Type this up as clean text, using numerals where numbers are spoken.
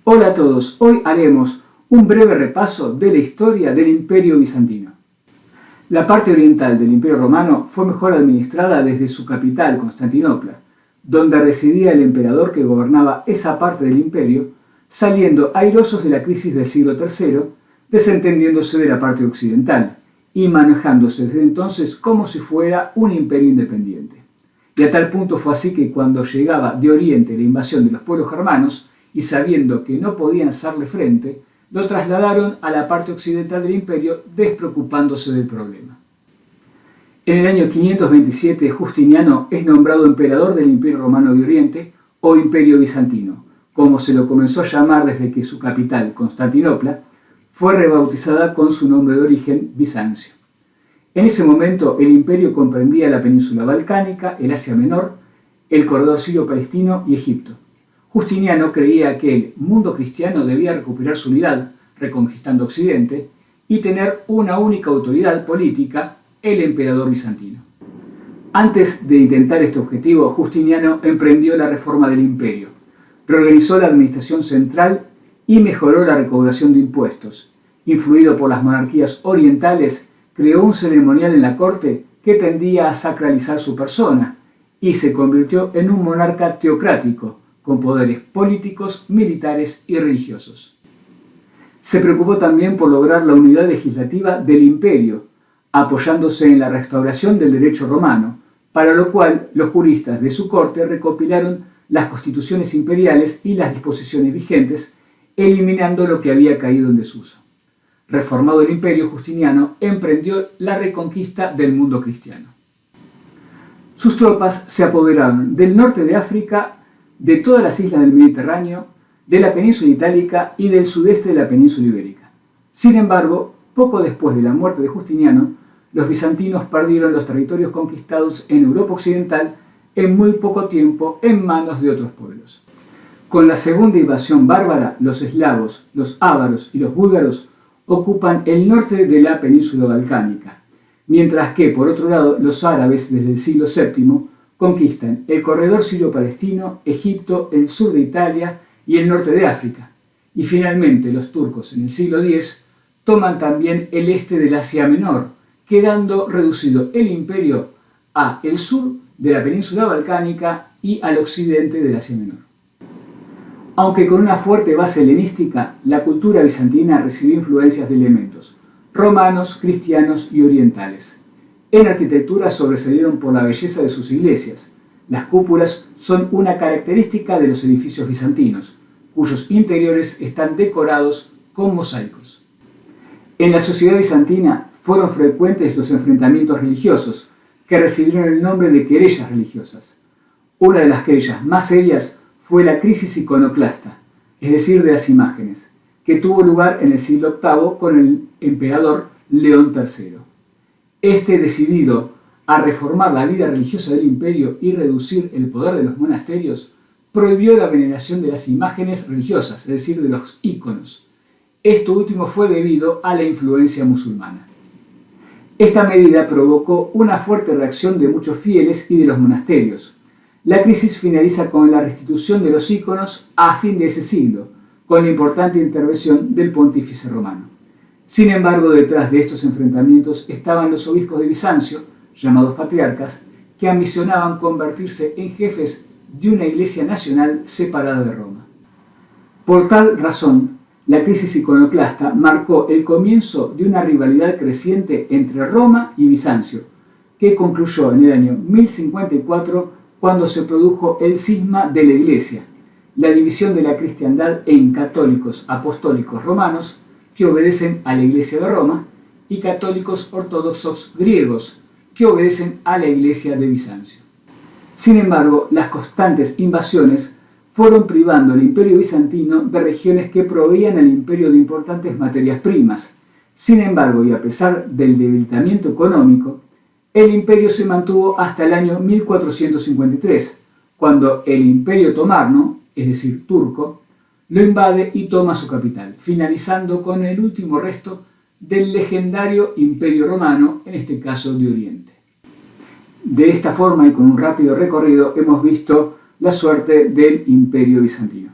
Hola a todos, hoy haremos un breve repaso de la historia del Imperio Bizantino. La parte oriental del Imperio Romano fue mejor administrada desde su capital, Constantinopla, donde residía el emperador que gobernaba esa parte del imperio, saliendo airosos de la crisis del siglo III, desentendiéndose de la parte occidental y manejándose desde entonces como si fuera un imperio independiente. Y a tal punto fue así que cuando llegaba de Oriente la invasión de los pueblos germanos, y sabiendo que no podían hacerle frente, lo trasladaron a la parte occidental del imperio, despreocupándose del problema. En el año 527, Justiniano es nombrado emperador del Imperio Romano de Oriente, o Imperio Bizantino, como se lo comenzó a llamar desde que su capital, Constantinopla, fue rebautizada con su nombre de origen, Bizancio. En ese momento, el imperio comprendía la península balcánica, el Asia Menor, el corredor sirio-palestino y Egipto. Justiniano creía que el mundo cristiano debía recuperar su unidad, reconquistando Occidente, y tener una única autoridad política, el emperador bizantino. Antes de intentar este objetivo, Justiniano emprendió la reforma del imperio, reorganizó la administración central y mejoró la recaudación de impuestos. Influido por las monarquías orientales, creó un ceremonial en la corte que tendía a sacralizar su persona y se convirtió en un monarca teocrático, con poderes políticos, militares y religiosos. Se preocupó también por lograr la unidad legislativa del imperio, apoyándose en la restauración del derecho romano, para lo cual los juristas de su corte recopilaron las constituciones imperiales y las disposiciones vigentes, eliminando lo que había caído en desuso. Reformado el imperio, Justiniano emprendió la reconquista del mundo cristiano. Sus tropas se apoderaron del norte de África, de todas las islas del Mediterráneo, de la península itálica y del sudeste de la península ibérica. Sin embargo, poco después de la muerte de Justiniano, los bizantinos perdieron los territorios conquistados en Europa occidental en muy poco tiempo en manos de otros pueblos. Con la segunda invasión bárbara, los eslavos, los ávaros y los búlgaros ocupan el norte de la península balcánica, mientras que, por otro lado, los árabes desde el siglo VII conquistan el corredor sirio-palestino, Egipto, el sur de Italia y el norte de África. Y finalmente los turcos en el siglo X toman también el este del Asia Menor, quedando reducido el imperio a el sur de la península balcánica y al occidente del Asia Menor. Aunque con una fuerte base helenística, la cultura bizantina recibió influencias de elementos romanos, cristianos y orientales. En arquitectura sobresalieron por la belleza de sus iglesias. Las cúpulas son una característica de los edificios bizantinos, cuyos interiores están decorados con mosaicos. En la sociedad bizantina fueron frecuentes los enfrentamientos religiosos, que recibieron el nombre de querellas religiosas. Una de las querellas más serias fue la crisis iconoclasta, es decir, de las imágenes, que tuvo lugar en el siglo VIII con el emperador León III. Este, decidido a reformar la vida religiosa del imperio y reducir el poder de los monasterios, prohibió la veneración de las imágenes religiosas, es decir, de los íconos. Esto último fue debido a la influencia musulmana. Esta medida provocó una fuerte reacción de muchos fieles y de los monasterios. La crisis finaliza con la restitución de los íconos a fin de ese siglo, con la importante intervención del pontífice romano. Sin embargo, detrás de estos enfrentamientos estaban los obispos de Bizancio, llamados patriarcas, que ambicionaban convertirse en jefes de una iglesia nacional separada de Roma. Por tal razón, la crisis iconoclasta marcó el comienzo de una rivalidad creciente entre Roma y Bizancio, que concluyó en el año 1054 cuando se produjo el cisma de la Iglesia, la división de la cristiandad en católicos apostólicos romanos, que obedecen a la Iglesia de Roma, y católicos ortodoxos griegos, que obedecen a la Iglesia de Bizancio. Sin embargo, las constantes invasiones fueron privando al imperio bizantino de regiones que proveían al imperio de importantes materias primas. Sin embargo, y a pesar del debilitamiento económico, el imperio se mantuvo hasta el año 1453, cuando el imperio otomano, es decir, turco, lo invade y toma su capital, finalizando con el último resto del legendario Imperio Romano, en este caso de Oriente. De esta forma y con un rápido recorrido hemos visto la suerte del Imperio Bizantino.